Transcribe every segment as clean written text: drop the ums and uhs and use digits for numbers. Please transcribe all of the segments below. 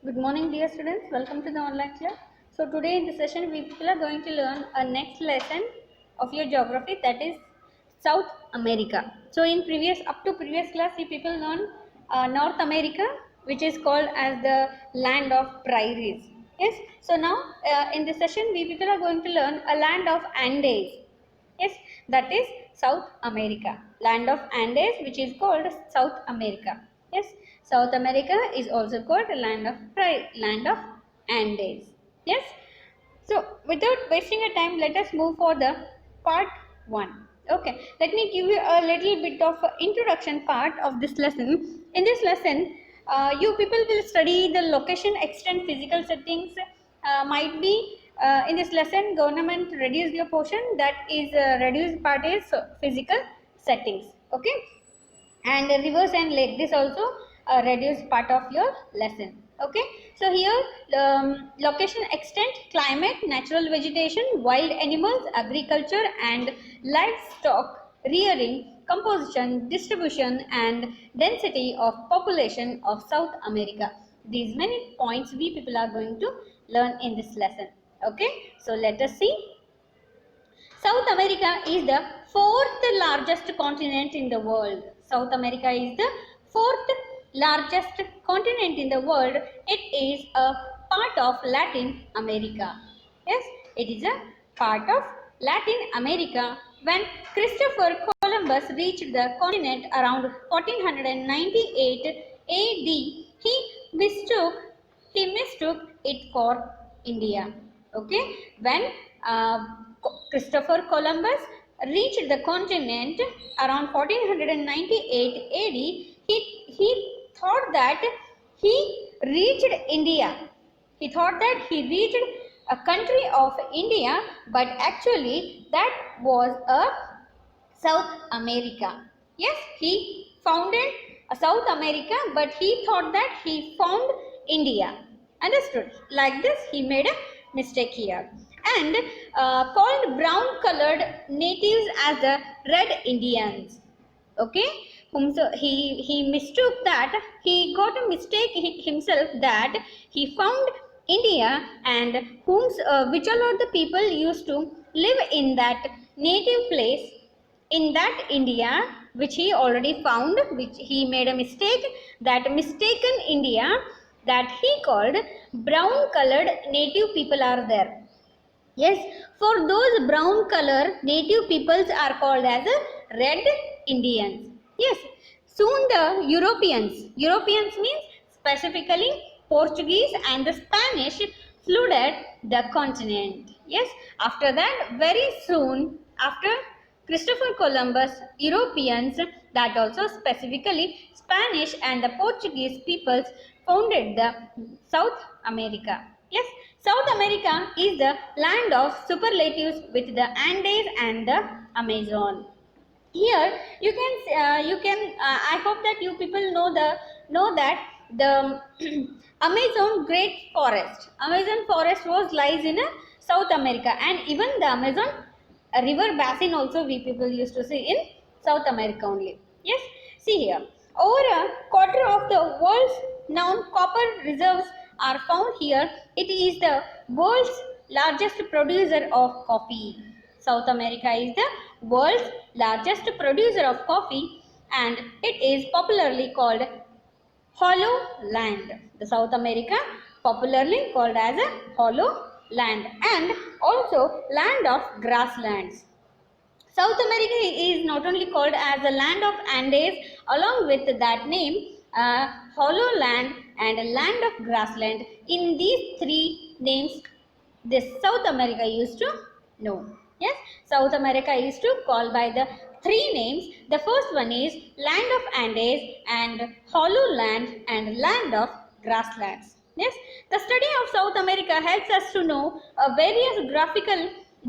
Good morning, dear students. Welcome to the online class. So today in this session, we people are going to learn a next lesson of your geography, that is South America. So in previous class, we people learned North America, which is called as the land of prairies. Yes. So now in this session, we people are going to learn a land of Andes. Yes, that is South America. Land of Andes, which is called South America. Yes, South America is also called land of Andes. Yes. So without wasting a time, let us move for the part 1. Okay, let me give you a little bit of introduction part of this lesson. In this lesson, you people will study the location, extent, physical settings. Might be in this lesson, government reduced your portion. That is reduced part is physical settings. Okay, and rivers and lake, this also reduced part of your lesson. Okay, so here location, extent, climate, natural vegetation, wild animals, agriculture and livestock rearing, composition, distribution and density of population of South America. These many points we people are going to learn in this lesson. Okay, so let us see. South America is the fourth largest continent in the world. South America is the fourth largest continent in the world. It is a part of Latin America. Yes, it is a part of Latin America. When Christopher Columbus reached the continent around 1498 AD, he mistook it for India. Okay, when uh, Christopher Columbus reached the continent around 1498 AD, he thought that he reached India. He thought that he reached a country of India, but actually that was a South America. Yes, he founded South America, but he thought that he found India. Understood? Like this, he made a mistake here. And called brown colored natives as the Red Indians. Okay, so he mistook that, he got a mistake himself that he found India, and which all of the people used to live in that native place in that India which he already found, which he made a mistake, that mistaken India that he called brown colored native people are there. Yes, for those brown color native peoples are called as red Indians. Yes, soon the Europeans means specifically Portuguese and the Spanish flooded the continent. Yes, after that, very soon after Christopher Columbus, Europeans, that also specifically Spanish and the Portuguese peoples founded the South America. Yes, South America is the land of superlatives with the Andes and the Amazon. Here I hope that you people know that the Amazon forest lies in South America, and even the Amazon river basin also we people used to see in South America only. Yes, see here, over a quarter of the world's known copper reserves are found here. It is the world's largest producer of coffee. South America is the world's largest producer of coffee, and it is popularly called hollow land. The South America popularly called as a hollow land, and also land of grasslands. South America is not only called as the land of Andes, along with that name, hollow land and land of grassland. In these three names, this South America used to know. Yes, South America used to call by the three names. The first one is land of Andes and hollow land and land of grasslands. Yes, the study of South America helps us to know various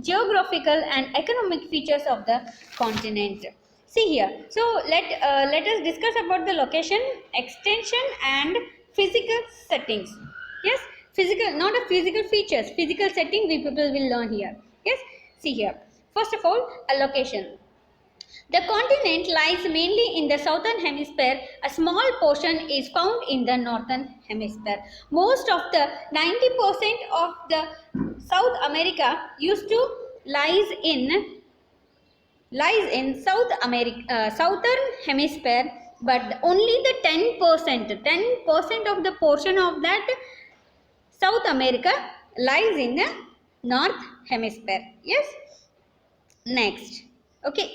geographical and economic features of the continent. See here, so let us discuss about the location, extension and physical settings. Yes, physical, not a physical features, physical setting we people will learn here. Yes, see here, first of all, a location. The continent lies mainly in the southern hemisphere. A small portion is found in the northern hemisphere. Most of the 90% of the South America used to lies in South America, southern hemisphere, but only the 10% of the portion of that South America lies in the north hemisphere. Yes. Next, okay,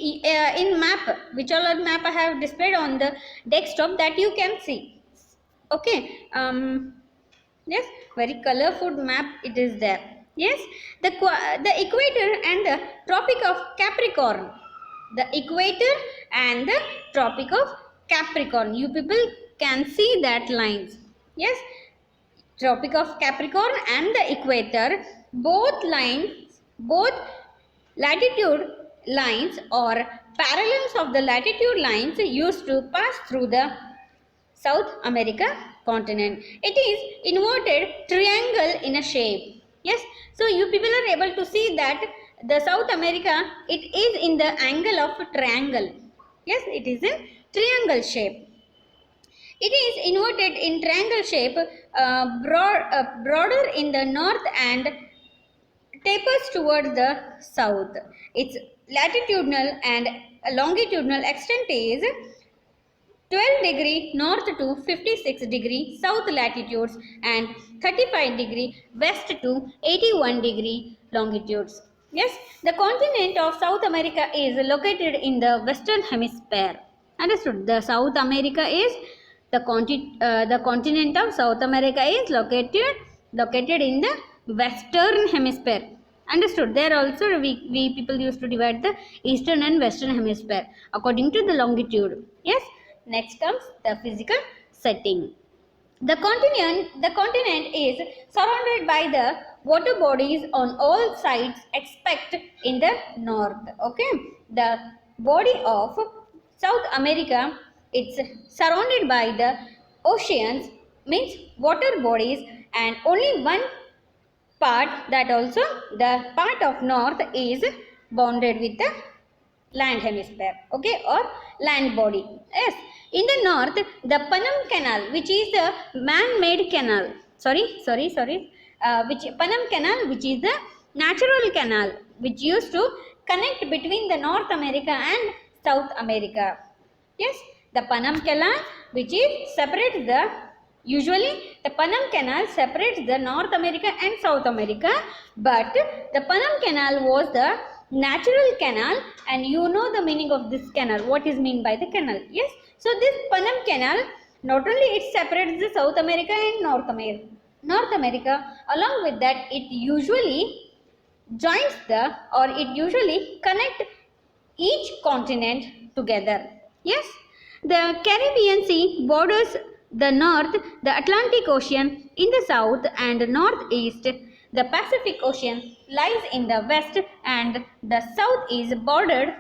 in map, which all are map I have displayed on the desktop, that you can see. Okay, yes, very colorful map it is there. Yes, the equator and the Tropic of Capricorn, the equator and the Tropic of Capricorn, you people can see that lines. Yes, Tropic of Capricorn and the equator, both lines, both latitude lines or parallels of the latitude lines used to pass through the South America continent. It is inverted triangle in a shape. Yes, so you people are able to see that the South America, it is in the angle of a triangle. Yes, it is in triangle shape. It is inverted in triangle shape, broader in the north and tapers towards the south. Its latitudinal and longitudinal extent is 12 degree north to 56 degree south latitudes and 35 degree west to 81 degree longitudes. Yes, the continent of South America is located in the western hemisphere. Understood? The South America is the continent of South America is located in the western hemisphere. Understood? There also we people used to divide the eastern and western hemisphere according to the longitude. Yes. Next comes the physical setting. The continent is surrounded by the water bodies on all sides except in the north. Okay, the body of South America, it's surrounded by the oceans, means water bodies, and only one part, that also the part of north, is bounded with the land hemisphere, okay, or land body. Yes, in the north, the Panama Canal, which is the man-made canal, which Panama Canal, which is the natural canal, which used to connect between the North America and South America. Yes, the Panama Canal, which is separates the usually the Panama Canal separates the North America and South America, but the Panama Canal was the natural canal, and you know the meaning of this canal, what is meant by the canal. Yes, so this Panama Canal, not only it separates the South America and North America, along with that it usually joins it usually connect each continent together. Yes, the Caribbean Sea borders the north, the Atlantic Ocean in the south and northeast. The Pacific Ocean lies in the west, and the south is bordered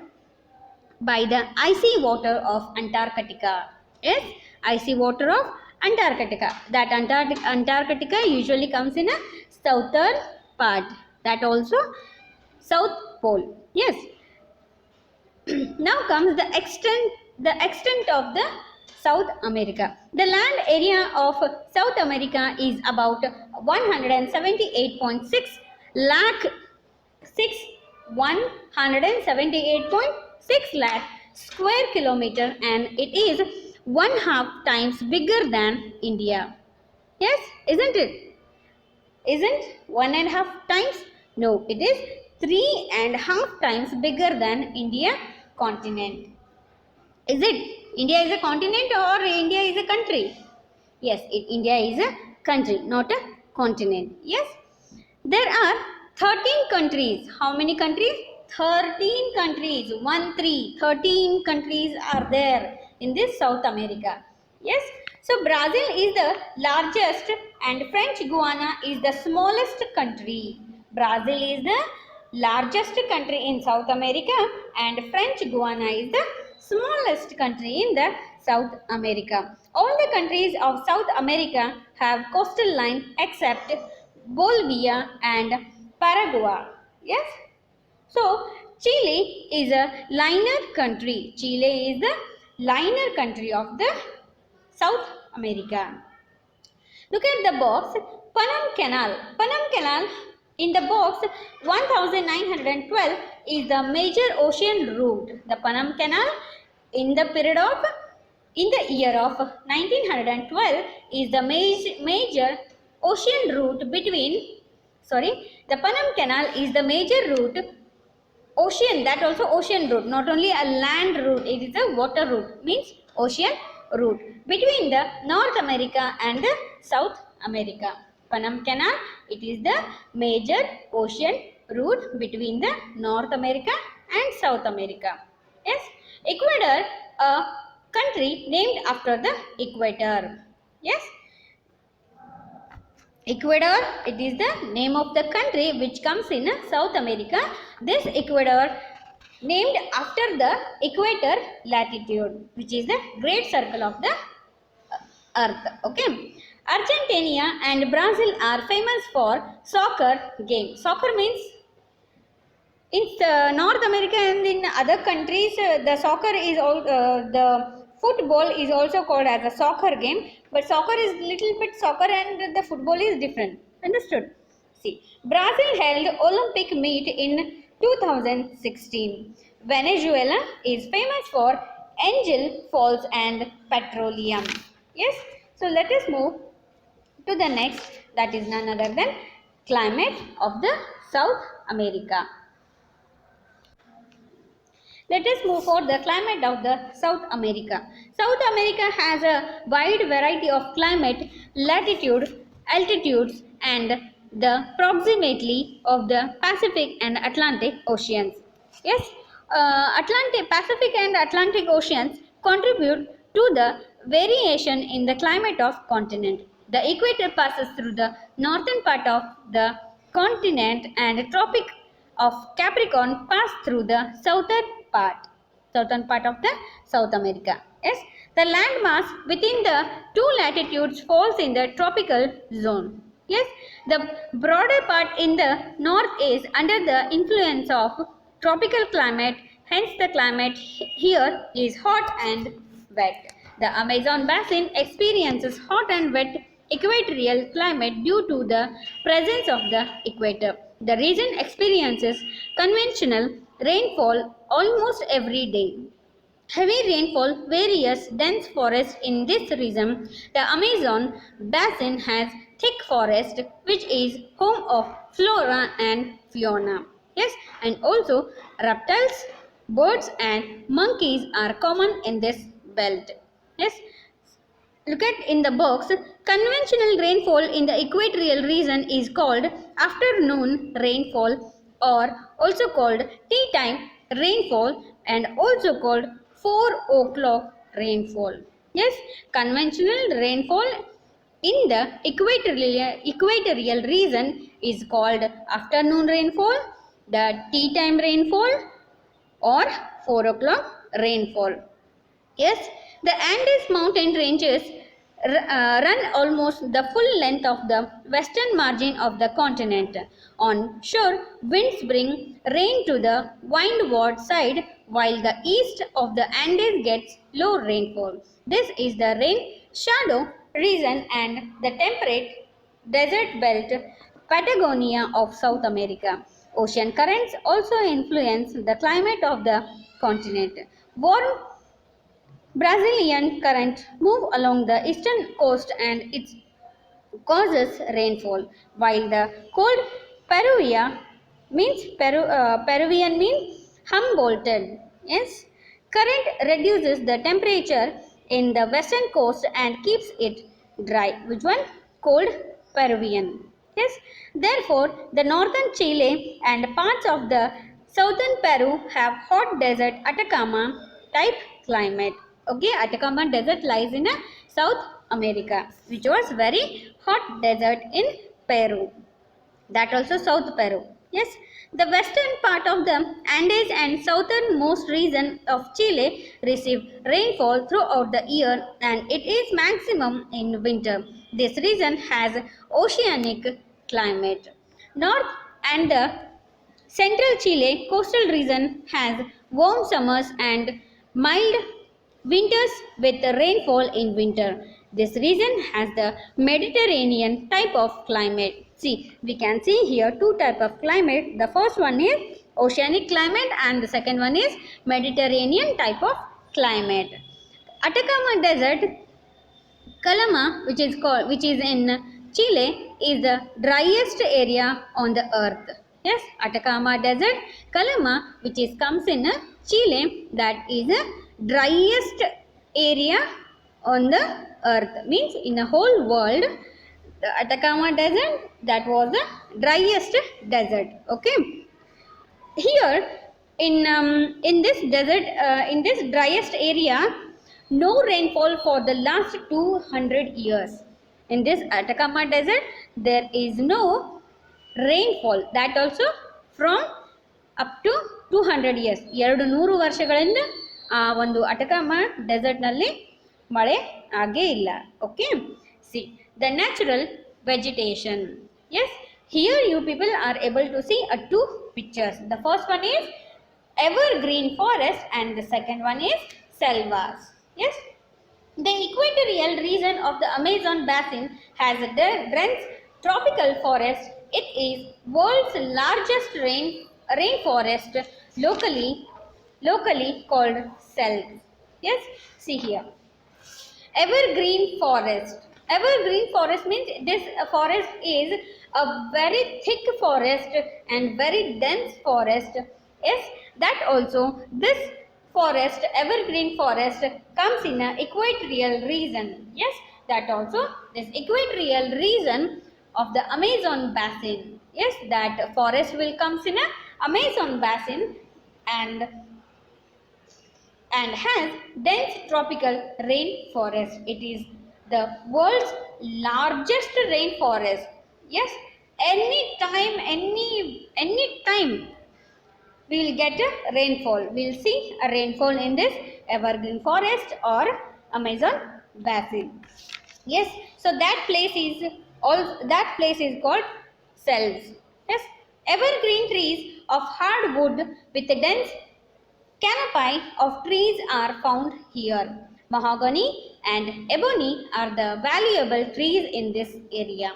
by the icy water of Antarctica. Yes, icy water of Antarctica. That Antarctica usually comes in a southern part. That also South Pole. Yes. Now comes the extent of the South America. The land area of South America is about 178.6 lakh 178.6 lakh square kilometer, and it is 1/2 times bigger than India. Yes, isn't it? Isn't 1.5 times? No, it is 3.5 times bigger than India continent. Is it? India is a continent or India is a country? Yes, India is a country, not a continent. Yes. There are 13 countries. How many countries? 13 countries. 13 countries are there in this South America. Yes. So Brazil is the largest and French Guiana is the smallest country. Brazil is the largest country in South America and French Guiana is the smallest country in the South America. All the countries of South America have coastal line except Bolivia and Paraguay. Yes. So Chile is a liner country. Chile is the liner country of the South America. Look at the box, Panama Canal. Panama Canal in the box 1912 is the major ocean route. The Panama Canal in the year of 1912 is the major ocean route between, the Panama Canal is the major route, ocean, that also ocean route, not only a land route, it is a water route, means ocean route between the North America and the South America. Panama Canal, it is the major ocean route between the North America and South America. Yes, Ecuador, a country named after the equator. Yes, Ecuador, it is the name of the country which comes in South America. This Ecuador named after the equator latitude, which is the great circle of the earth. Okay. Argentina and Brazil are famous for soccer game. Soccer means in North America and in other countries, the soccer is all the football is also called as a soccer game, but soccer is little bit soccer and the football is different. Understood? See, Brazil held Olympic meet in 2016. Venezuela is famous for Angel Falls and petroleum. Yes. So let us move to the next, that is none other than climate of the South America. Let us move for the climate of the South America. South America has a wide variety of climate, latitude, altitudes and the proximity of the Pacific and Atlantic Oceans. Yes, Pacific and Atlantic Oceans contribute to the variation in the climate of continent. The equator passes through the northern part of the continent and the Tropic of Capricorn pass through the southern part of the South America. Yes, the landmass within the two latitudes falls in the tropical zone. Yes, the broader part in the north is under the influence of tropical climate, hence the climate here is hot and wet. The Amazon basin experiences hot and wet equatorial climate due to the presence of the equator. The region experiences conventional rainfall almost every day. Heavy rainfall, various dense forests in this region. The Amazon basin has thick forest which is home of flora and fauna. Yes, and also reptiles, birds and monkeys are common in this belt. Yes, look at in the box, conventional rainfall in the equatorial region is called afternoon rainfall or also called tea time rainfall and also called 4 o'clock rainfall. Yes, conventional rainfall in the equatorial region is called afternoon rainfall, the tea time rainfall or 4 o'clock rainfall. Yes, the Andes mountain ranges run almost the full length of the western margin of the continent. On shore, winds bring rain to the windward side while the east of the Andes gets low rainfall. This is the rain shadow region and the temperate desert belt Patagonia of South America. Ocean currents also influence the climate of the continent. Warm Brazilian current move along the eastern coast and it causes rainfall, while the cold Peruvian means Humboldted. Yes, current reduces the temperature in the western coast and keeps it dry. Which one? Cold Peruvian. Yes, therefore the northern Chile and parts of the southern Peru have hot desert Atacama type climate. Okay, Atacama desert lies in South America, which was very hot desert in Peru. That also South Peru. Yes, the western part of the Andes and southernmost region of Chile receive rainfall throughout the year and it is maximum in winter. This region has oceanic climate. North and the Central Chile coastal region has warm summers and mild winters with rainfall in winter. This region has the Mediterranean type of climate. See, we can see here two type of climate. The first one is oceanic climate and the second one is Mediterranean type of climate. Atacama Desert, Calama, which is in Chile, is the driest area on the earth. Yes, Atacama Desert, Calama, which comes in Chile, that is the driest area on the earth. Means in the whole world, the Atacama Desert, that was the driest desert. Okay. Here in this desert, in this driest area, no rainfall for the last 200 years. In this Atacama Desert, there is no rainfall. That also from up to 200 years. 200 ವರ್ಷಗಳಿಂದ ಒಂದು ಅಟಕಾಮಾ dessert ನಲ್ಲಿ ಮಳೆ ಆಗೇ ಇಲ್ಲ. Okay, see the natural vegetation. Yes, here you people are able to see two pictures. The first one is evergreen forest and the second one is selvas. Yes, the equatorial region of the Amazon basin has a dense tropical forest. It is world's largest rainforest, locally called selvs. Yes, see here. Evergreen forest. Evergreen forest means this forest is a very thick forest and very dense forest. Yes, that also this forest, evergreen forest, comes in a equatorial region. Yes, that also this equatorial region of the Amazon basin. Yes, that forest will comes in a Amazon basin and has dense tropical rainforest. It is the world's largest rainforest. Yes, any time we will get a rainfall. We will see a rainfall in this evergreen forest or Amazon basin. Yes, so that place is called selvs. Yes, evergreen trees of hardwood with a dense canopy of trees are found here. Mahogany and ebony are the valuable trees in this area.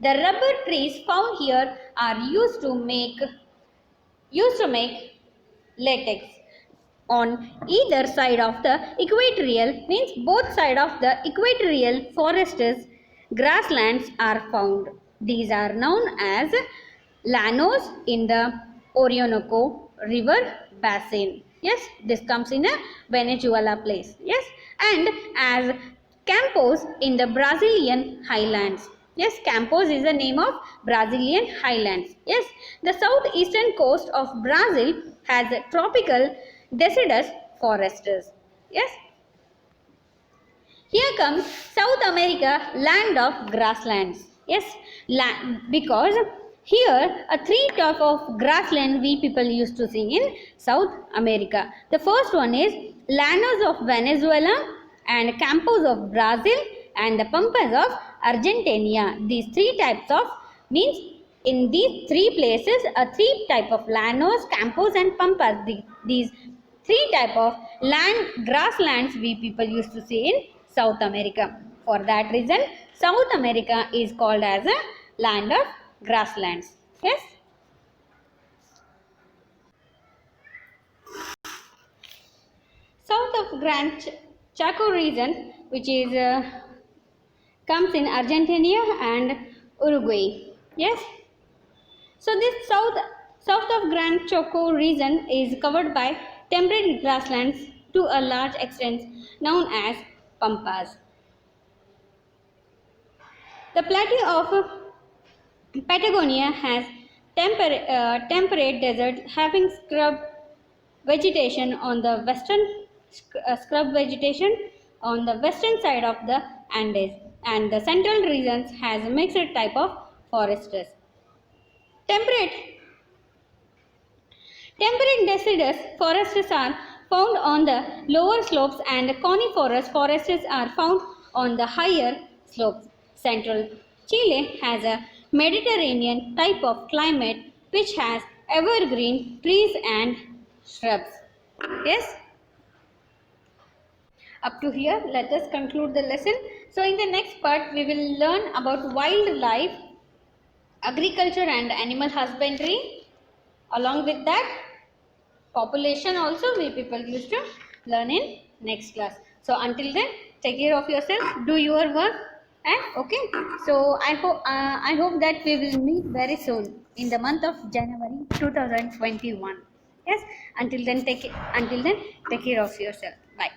The rubber trees found here are used to make latex. On either side of the equatorial, means both side of the equatorial forests, grasslands are found. These are known as llanos in the Orinoco River basin. Yes, this comes in a Venezuela place. Yes, and as campos in the Brazilian highlands. Yes, Campos is the name of Brazilian highlands. Yes, the southeastern coast of Brazil has tropical deciduous forests. Yes, here comes South America, land of grasslands. Yes, because here a three type of grassland we people used to see in South America. The first one is llanos of Venezuela and campos of Brazil and the pampas of Argentina. These three types of means in these three places a three type of llanos, campos and pampas. These three type of grasslands we people used to see in South America. For that reason, South America is called as a land of grasslands. Yes. South of Gran Chaco region, which is comes in Argentina and Uruguay. Yes. So this south of Gran Chaco region is covered by temperate grasslands to a large extent known as pampas. The plateau of Patagonia has temperate desert having scrub vegetation on the western side of the Andes, and the central regions has a mixed type of forests. Temperate deciduous forests are found on the lower slopes and coniferous forests are found on the higher slopes. Central Chile has a Mediterranean type of climate which has evergreen trees and shrubs. Yes. Up to here, let us conclude the lesson. So in the next part, we will learn about wildlife, agriculture and animal husbandry. Along with that, population also we people used to learn in next class. So until then, take care of yourself, do your work, and okay. So I hope that we will meet very soon in the month of January 2021. Yes. Until then, take care of yourself. Bye.